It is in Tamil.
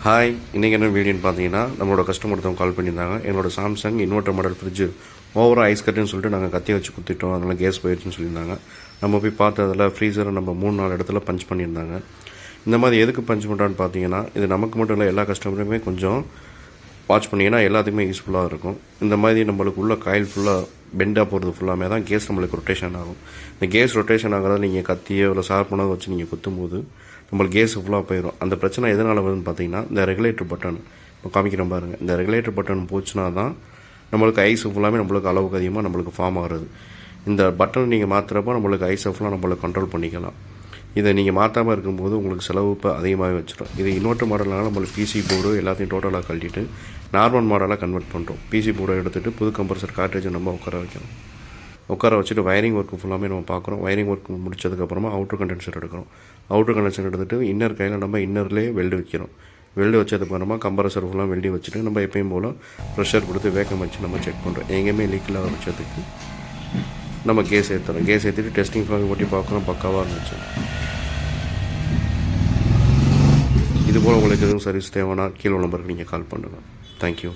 ஹாய், இன்றைக்கி என்ன வீடியோன்னு பார்த்தீங்கன்னா, நம்மளோட கஸ்டமர் ஒருத்தவங்க கால் பண்ணியிருந்தாங்க. என்னோட சாம்சங் இன்வெர்ட்டர் மாடல் ஃப்ரிட்ஜு ஓவராக ஐஸ் கட்டுன்னு சொல்லிட்டு நாங்கள் கத்தி வச்சு குத்திட்டோம், அதனால் கேஸ் போயிடுச்சுன்னு சொல்லியிருந்தாங்க. நம்ம போய் பார்த்து அதில் ஃப்ரீசரை நம்ம 3-4 இடத்துல பஞ்ச் பண்ணியிருந்தாங்க. இந்த மாதிரி எதுக்கு பஞ்ச் பண்ணுறான்னு பார்த்தீங்கன்னா, இது நமக்கு மட்டும் இல்லை, எல்லா கஸ்டமருமே கொஞ்சம் வாட்ச் பண்ணிங்கன்னா எல்லாத்துக்குமே யூஸ்ஃபுல்லாக இருக்கும். இந்த மாதிரி நம்மளுக்கு உள்ள காயில் ஃபுல்லாக பெண்டாக போகிறது ஃபுல்லாமே தான் கேஸ் நம்மளுக்கு ரொட்டேஷன் ஆகும். இந்த கேஸ் ரொட்டேஷன் ஆகிறத நீங்கள் கத்தியோ இல்லை ஷார்ப்பனாக வச்சு நீங்கள் குத்தும்போது நம்மளுக்கு கேஸ் ஃபுல்லாக போயிடும். அந்த பிரச்சனை எதனால் வருதுன்னு பார்த்தீங்கன்னா, இந்த ரெகுலேட்டர் பட்டன் இப்போ காமிக்கிறேன் பாருங்கள். இந்த ரெகுலேட்டர் பட்டன் போச்சுன்னா தான் நம்மளுக்கு ஐஸ் ஃபுல்லாமே நம்மளுக்கு அளவுக்கு அதிகமாக நம்மளுக்கு ஃபார்ம் ஆகிறது. இந்த பட்டன் நீங்கள் மாற்றுறப்போ நம்மளுக்கு ஐஸை ஃபுல்லாக நம்மளுக்கு கண்ட்ரோல் பண்ணிக்கலாம். இதை நீங்கள் மாற்றாமல் இருக்கும்போது உங்களுக்கு செலவு இப்போ அதிகமாகவே வச்சிடும். இது இன்வெர்ட்டர் மாடல்னால நம்மளுக்கு பிசி போர்டு எல்லாத்தையும் டோட்டலாக கழட்டிட்டு நார்மல் மாடலாக கன்வெர்ட் பண்ணுறோம். பிசி போர்டை எடுத்துகிட்டு புது கம்ப்ரஸர் கார்ட்ரேஜை நம்ம உட்கார வச்சுட்டு வயரிங் ஒர்க்கு ஃபுல்லாமே நம்ம பார்க்குறோம். வயரிங் ஒர்க் முடிச்சதுக்கப்புறமா அவுட்டர் கண்டென்சர் எடுக்கிறோம். அவுட்டர் கண்டென்சர் எடுத்துகிட்டு இன்னர் கையில் நம்ம இன்னர்லேயே வெல்டு வைக்கிறோம். வெல்டு வச்சதுக்கப்புறமா கம்ப்ரஸர் ஃபுல்லாக வெல்டி வச்சுட்டு நம்ம எப்பயும் போல் ப்ரெஷர் கொடுத்து வேக்கம் வச்சு நம்ம செக் பண்ணுறோம். எங்கேயுமே லீக் இல்லாத பட்சத்துக்கு நம்ம கேஸ் ஏற்றுறோம். கேஸ் ஏற்றிட்டு டெஸ்டிங் ஃபிளாக் ஓட்டி பார்க்குறோம், பக்காவாக இருந்துச்சு. இதுபோல் உங்களுக்கு எதுவும் சர்வீஸ் தேவைன்னா கீழே நம்பருக்கு நீங்கள் கால் பண்ணுங்கள். தேங்க்யூ.